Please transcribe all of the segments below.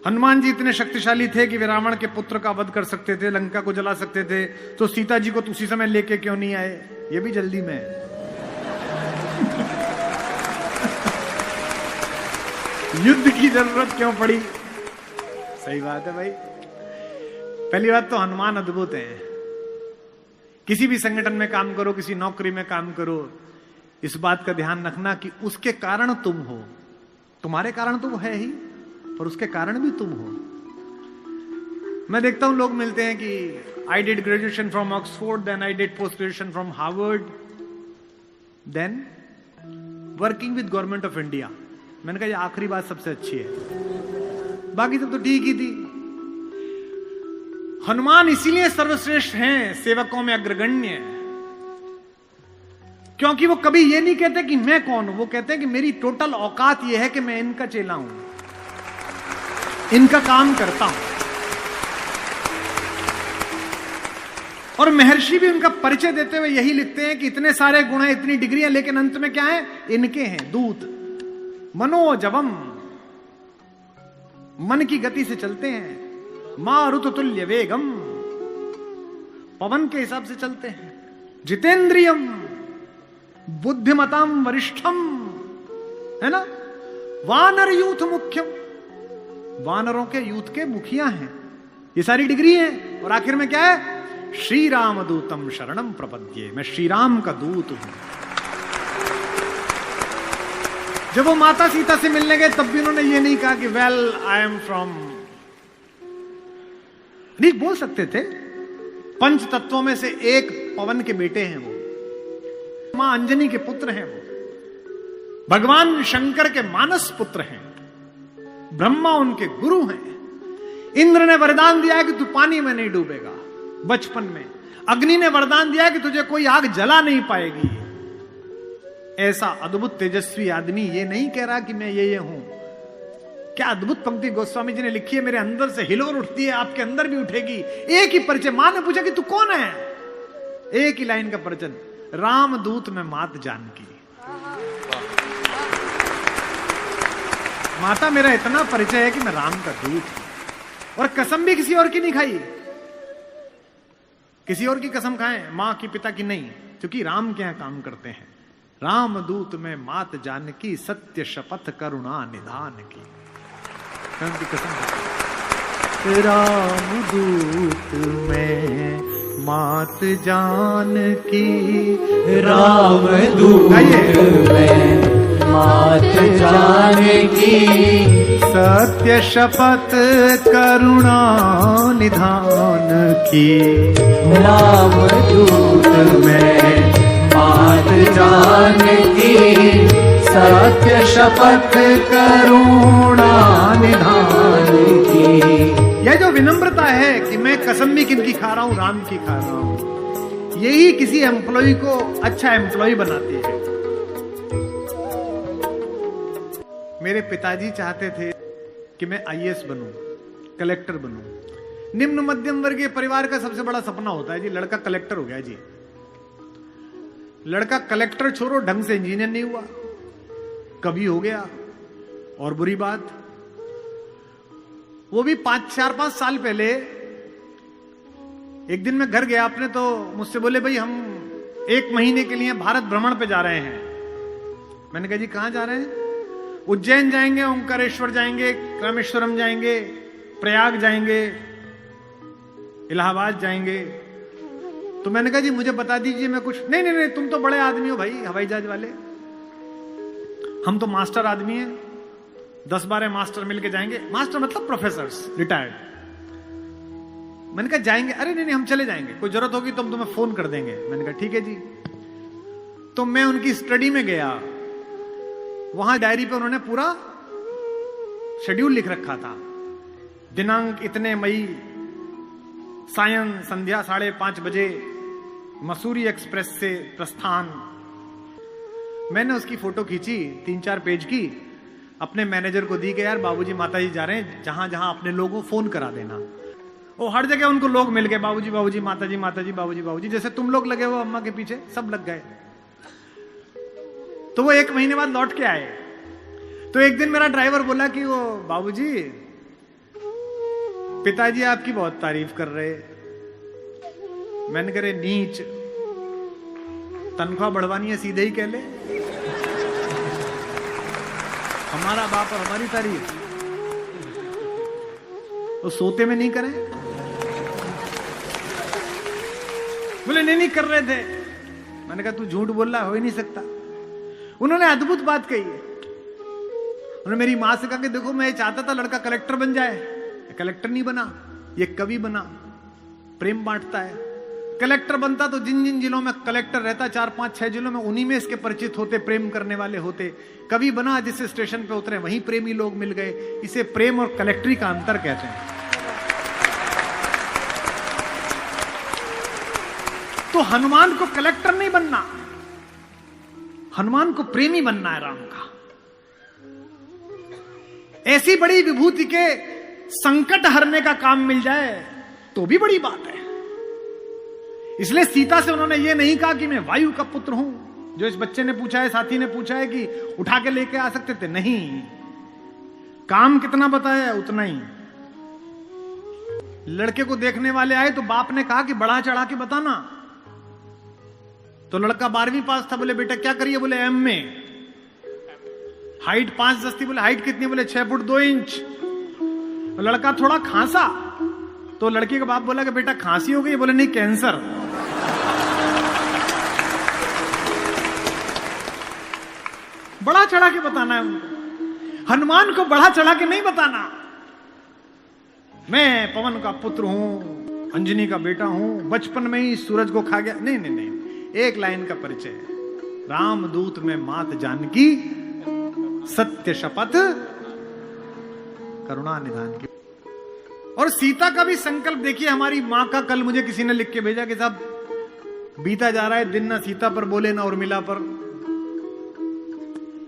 हनुमान जी इतने शक्तिशाली थे कि वे रावण के पुत्र का वध कर सकते थे, लंका को जला सकते थे, तो सीता जी को उसी समय लेके क्यों नहीं आए? ये भी जल्दी में है। युद्ध की जरूरत क्यों पड़ी? सही बात है भाई। पहली बात तो हनुमान अद्भुत हैं। किसी भी संगठन में काम करो, किसी नौकरी में काम करो, इस बात का ध्यान रखना कि उसके कारण तुम हो। तुम्हारे कारण तो वो है ही, पर उसके कारण भी तुम हो। मैं देखता हूं लोग मिलते हैं कि I did graduation from Oxford, then I did post graduation from Harvard, then working with government of India. मैंने कहा ये आखिरी बात सबसे अच्छी है, बाकी सब तो ठीक ही थी। हनुमान इसीलिए सर्वश्रेष्ठ हैं, सेवकों में अग्रगण्य, क्योंकि वो कभी ये नहीं कहते कि मैं कौन हूं, वो कहते हैं कि मेरी टोटल औकात ये है कि मैं इनका चेला हूं, इनका काम करता हूं। और महर्षि भी उनका परिचय देते हुए यही लिखते हैं कि इतने सारे गुण हैं, इतनी डिग्रियां, लेकिन अंत में क्या है? इनके हैं दूत। मनोजवम, मन की गति से चलते हैं। मारुत तुल्य वेगम, पवन के हिसाब से चलते हैं। जितेंद्रियम, बुद्धिमताम वरिष्ठम, है ना? वानर यूथ मुख्यम, वानरों के यूथ के मुखिया हैं। ये सारी डिग्री है। और आखिर में क्या है? श्री राम दूतम शरणम प्रपद्ये, मैं श्री राम का दूत हूं। जब वो माता सीता से मिलने गए तब भी उन्होंने ये नहीं कहा कि वेल आई एम फ्रॉम, नहीं बोल सकते थे। पंच तत्वों में से एक पवन के बेटे हैं वो, मां अंजनी के पुत्र हैं वो, भगवान शंकर के मानस पुत्र हैं, ब्रह्मा उनके गुरु हैं। इंद्र ने वरदान दिया कि तू पानी में नहीं डूबेगा बचपन में। अग्नि ने वरदान दिया कि तुझे कोई आग जला नहीं पाएगी। ऐसा अद्भुत तेजस्वी आदमी ये नहीं कह रहा कि मैं ये हूं। क्या अद्भुत पंक्ति गोस्वामी जी ने लिखी है, मेरे अंदर से हिलोर उठती है, आपके अंदर भी उठेगी। एक ही परिचय, मां ने पूछा कि तू कौन है? एक ही लाइन का परिचय, राम दूत में मात जानकी। माता मेरा इतना परिचय है कि मैं राम का दूत हूं। और कसम भी किसी और की नहीं खाई। किसी और की कसम खाएं, मां की, पिता की नहीं, क्योंकि राम के यहां काम करते हैं। राम दूत में मात जानकी, सत्य शपथ करुणा निधान की। की कसम, राम दूत में मात जानकी, राम दूत में मात जानकी, सत्य शपथ करुणा निधान की। राम दूत में मात जानकी, सत्य शपथ करुणा निधान की। यह जो विनम्रता है कि मैं कसम भी किनकी खा रहा हूं? राम की खा रहा हूं। यही किसी एम्प्लॉय को अच्छा एम्प्लॉय बनाती है। मेरे पिताजी चाहते थे कि मैं आईएएस बनूं, कलेक्टर बनूं। निम्न मध्यम वर्गीय परिवार का सबसे बड़ा सपना होता है जी, लड़का कलेक्टर हो गया जी। लड़का कलेक्टर छोड़ो, ढंग से इंजीनियर नहीं हुआ, कभी हो गया। और बुरी बात, वो भी 4-5 साल पहले। एक दिन मैं घर गया अपने, तो मुझसे बोले भाई हम 1 महीने के लिए भारत भ्रमण पे जा रहे हैं। मैंने कहा जी कहां जा रहे हैं? उज्जैन जाएंगे, ओंकारेश्वर जाएंगे, रामेश्वरम जाएंगे, प्रयाग जाएंगे, इलाहाबाद जाएंगे। तो मैंने कहा जी मुझे बता दीजिए, मैं कुछ नहीं नहीं नहीं, तुम तो बड़े आदमी हो भाई, हवाई जहाज वाले, हम तो मास्टर आदमी हैं, 10-12 मास्टर मिलके जाएंगे। मास्टर मतलब प्रोफेसर रिटायर्ड। मैंने कहा जाएंगे? अरे नहीं नहीं हम चले जाएंगे, कोई जरूरत होगी तो हम तुम्हें फोन कर देंगे। मैंने कहा ठीक है जी। तो मैं उनकी स्टडी में गया, वहां डायरी पे उन्होंने पूरा शेड्यूल लिख रखा था। दिनांक इतने मई, सायं संध्या 5:30 बजे मसूरी एक्सप्रेस से प्रस्थान। मैंने उसकी फोटो खींची 3-4 पेज की, अपने मैनेजर को दी कि यार बाबूजी माताजी जा रहे हैं, जहां जहां अपने लोगों को फोन करा देना। वो हर जगह उनको लोग मिल गए, बाबूजी बाबूजी, माताजी माताजी, बाबूजी बाबूजी, जैसे तुम लोग लगे हो अम्मा के पीछे, सब लग गए। तो वो 1 महीने बाद लौट के आए। तो एक दिन मेरा ड्राइवर बोला कि वो बाबूजी पिताजी आपकी बहुत तारीफ कर रहे। मैंने करे नीच, तनख्वाह बढ़वानी है सीधे ही कह ले, हमारा बाप और हमारी तारीफ वो सोते में नहीं करें। बोले नहीं कर रहे थे। मैंने कहा तू झूठ बोल रहा, हो ही नहीं सकता। उन्होंने अद्भुत बात कही है। उन्होंने मेरी मां से कहा कि देखो मैं चाहता था लड़का कलेक्टर बन जाए, कलेक्टर नहीं बना, ये कवि बना, प्रेम बांटता है। कलेक्टर बनता तो जिन जिन जिलों में कलेक्टर रहता, 4 5 6 जिलों में, उन्हीं में इसके परिचित होते, प्रेम करने वाले होते। कवि बना, जिस स्टेशन पे उतरे वहीं प्रेमी लोग मिल गए। इसे प्रेम और कलेक्टरी का अंतर कहते हैं। तो हनुमान को कलेक्टर नहीं बनना, हनुमान को प्रेमी बनना है राम का। ऐसी बड़ी विभूति के संकट हरने का काम मिल जाए तो भी बड़ी बात है। इसलिए सीता से उन्होंने ये नहीं कहा कि मैं वायु का पुत्र हूं, जो इस बच्चे ने पूछा है, साथी ने पूछा है कि उठा के लेके आ सकते थे। नहीं, काम कितना बताया है उतना ही। लड़के को देखने वाले आए तो बाप ने कहा कि बढ़ा चढ़ा के बताना। तो लड़का 12वीं पास था। बोले बेटा क्या करिए? बोले एम में। हाइट 5 10 थी। बोले हाइट कितनी? बोले 6 फुट 2 इंच। तो लड़का थोड़ा खांसा तो लड़की का बाप बोला कि बेटा खांसी हो गई? बोले नहीं, कैंसर। बढ़ा चढ़ा के बताना है उनको। हनुमान को बढ़ा चढ़ा के नहीं बताना। मैं पवन का पुत्र हूं, अंजनी का बेटा हूं, बचपन में ही सूरज को खा गया। नहीं नहीं नहीं, एक लाइन का परिचय है। रामदूत में मात जानकी, सत्य शपथ करुणा निधान की। और सीता का भी संकल्प देखिए। हमारी मां का कल मुझे किसी ने लिख के भेजा कि साहब बीता जा रहा है दिन, ना सीता पर बोले ना उर्मिला पर।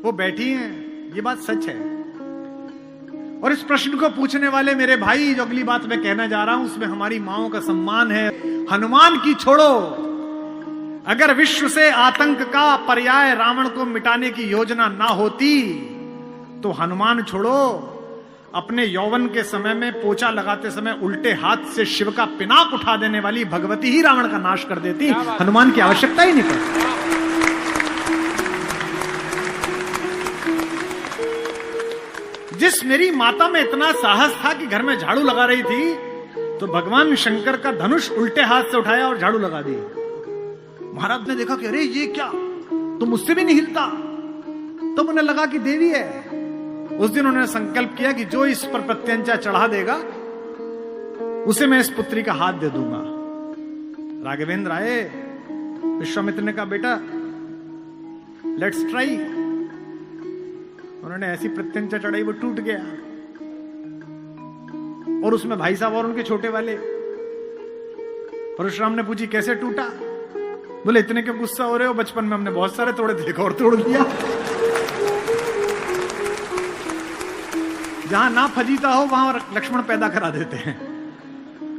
वो बैठी हैं, ये बात सच है। और इस प्रश्न को पूछने वाले मेरे भाई, जो अगली बात मैं कहना जा रहा हूं उसमें हमारी माओं का सम्मान है। हनुमान की छोड़ो, अगर विश्व से आतंक का पर्याय रावण को मिटाने की योजना ना होती तो हनुमान छोड़ो, अपने यौवन के समय में पोछा लगाते समय उल्टे हाथ से शिव का पिनाक उठा देने वाली भगवती ही रावण का नाश कर देती। हनुमान की आवश्यकता ही नहीं पड़ती। जिस मेरी माता में इतना साहस था कि घर में झाड़ू लगा रही थी तो भगवान शंकर का धनुष उल्टे हाथ से उठाया और झाड़ू लगा दी। महाराज ने देखा कि अरे ये क्या, तो मुझसे भी नहीं हिलता। तो उन्हें लगा कि देवी है। उस दिन उन्होंने संकल्प किया कि जो इस पर प्रत्यंचा चढ़ा देगा उसे मैं इस पुत्री का हाथ दे दूंगा। राघवेंद्र आए, विश्वामित्र ने कहा बेटा लेट्स ट्राई। उन्होंने ऐसी प्रत्यंचा चढ़ाई वो टूट गया। और उसमें भाई साहब और उनके छोटे वाले। परशुराम ने पूछी कैसे टूटा? बोले इतने क्यों गुस्सा हो रहे हो, बचपन में हमने बहुत सारे तोड़े थे, और तोड़ दिया। जहां ना फजीता हो वहां लक्ष्मण पैदा करा देते हैं।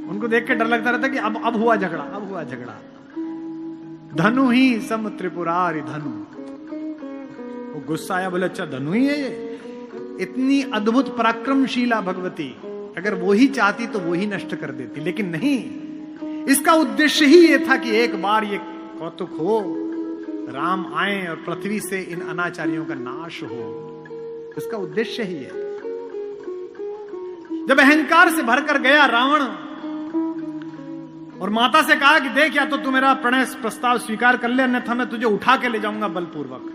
उनको देख के डर लगता रहता कि अब हुआ झगड़ा, अब हुआ झगड़ा। धनु ही सम त्रिपुरारी धनु। वो गुस्सा आया, बोले अच्छा धनु ही है ये? इतनी अद्भुत पराक्रमशीला भगवती, अगर वो ही चाहती तो वो ही नष्ट कर देती, लेकिन नहीं। इसका उद्देश्य ही ये था कि एक बार ये कौतुक हो, राम आए और पृथ्वी से इन अनाचारियों का नाश हो। इसका उद्देश्य ही है। जब अहंकार से भरकर गया रावण और माता से कहा कि देख, या तो तू मेरा प्रणय प्रस्ताव स्वीकार कर ले, अन्यथा मैं तुझे उठा के ले जाऊंगा बलपूर्वक।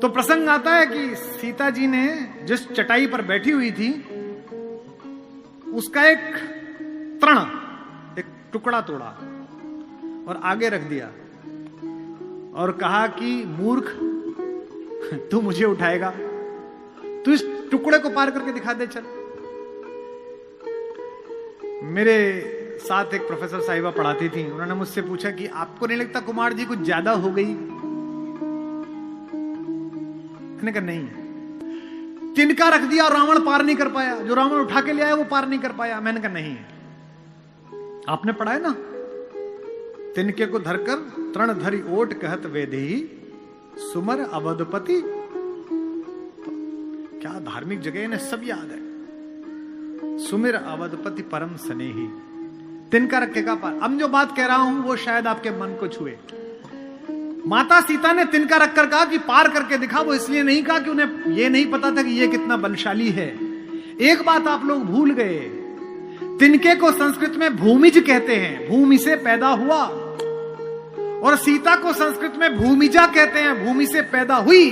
तो प्रसंग आता है कि सीता जी ने जिस चटाई पर बैठी हुई थी उसका एक तृण, एक टुकड़ा तोड़ा और आगे रख दिया और कहा कि मूर्ख, तू मुझे उठाएगा? तू इस टुकड़े को पार करके दिखा दे चल। मेरे साथ एक प्रोफेसर साहिबा पढ़ाती थी। उन्होंने मुझसे पूछा कि आपको नहीं लगता कुमार जी कुछ ज्यादा हो गई? मैंने कहा नहीं। तिनका रख दिया और रावण पार नहीं कर पाया। जो रावण उठा के ले आया वो पार नहीं कर पाया। मैंने कहा नहीं, आपने पढ़ा है ना, तिनके को धरकर तृण धरी ओट कहत वेदेही सुमर अवधपति। क्या धार्मिक जगह इन्हें सब याद है। सुमिर अवधपति परम स्नेही, तिनका रखेगा पार। अब जो बात कह रहा हूं वो शायद आपके मन को छुए। माता सीता ने तिनका रखकर कहा कि पार करके दिखा, वो इसलिए नहीं कहा कि उन्हें ये नहीं पता था कि ये कितना बलशाली है। एक बात आप लोग भूल गए, तिनके को संस्कृत में भूमिज कहते हैं, भूमि से पैदा हुआ, और सीता को संस्कृत में भूमिजा कहते हैं, भूमि से पैदा हुई।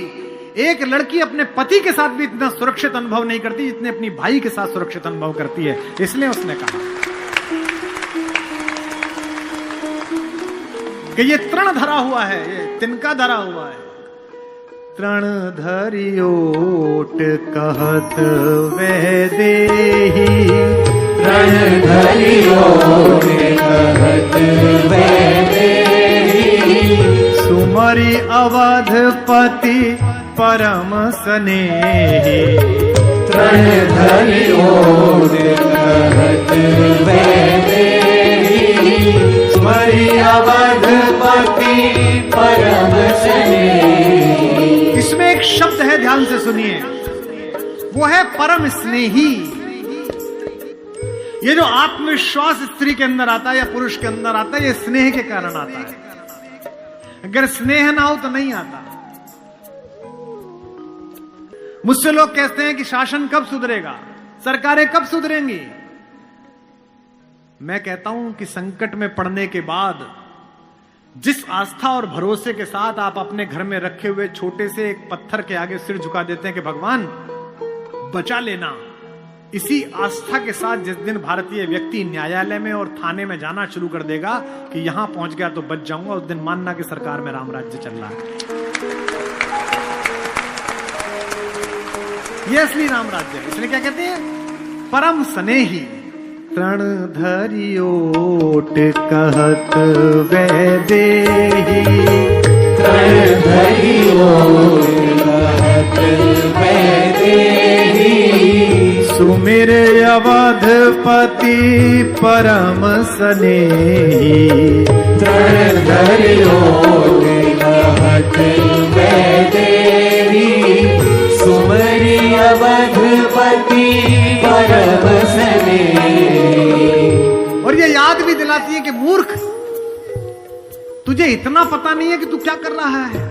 एक लड़की अपने पति के साथ भी इतना सुरक्षित अनुभव नहीं करती जितने अपनी भाई के साथ सुरक्षित अनुभव करती है, इसलिए उसने कहा कि ये तृण धरा हुआ है, ये तिनका धरा हुआ है। तृण धरियोट कहत वह देही, तृण धरियोट कहत वह देही, सुमरि अवधपति परम स्नेही। तृण धरियोट कहत वह देही, सुमरि अवधपति परम स्नेही। इसमें एक शब्द है, ध्यान से सुनिए, वो है परम स्नेही। ये जो आत्मविश्वास स्त्री के अंदर आता है या पुरुष के अंदर आता है, ये स्नेह के कारण आता है। अगर स्नेह ना हो तो नहीं आता। मुझसे लोग कहते हैं कि शासन कब सुधरेगा, सरकारें कब सुधरेंगी। मैं कहता हूं कि संकट में पड़ने के बाद जिस आस्था और भरोसे के साथ आप अपने घर में रखे हुए छोटे से एक पत्थर के आगे सिर झुका देते हैं कि भगवान बचा लेना, इसी आस्था के साथ जिस दिन भारतीय व्यक्ति न्यायालय में और थाने में जाना शुरू कर देगा कि यहां पहुंच गया तो बच जाऊंगा, उस दिन मानना कि सरकार में राम राज्य चल रहा है। ये असली राम राज्य है। इसलिए क्या कहते हैं, परम स्नेही। तृण धरियोट कहत वह देही, तृण धरियोट कहत वह देही, सुमिर अवधपति परम स्नेही। तृण धरियोट कहत वह देही, सुमरि अवधपति परम स्नेही। और ये याद भी दिलाती है कि मूर्ख, तुझे इतना पता नहीं है कि तू क्या कर रहा है।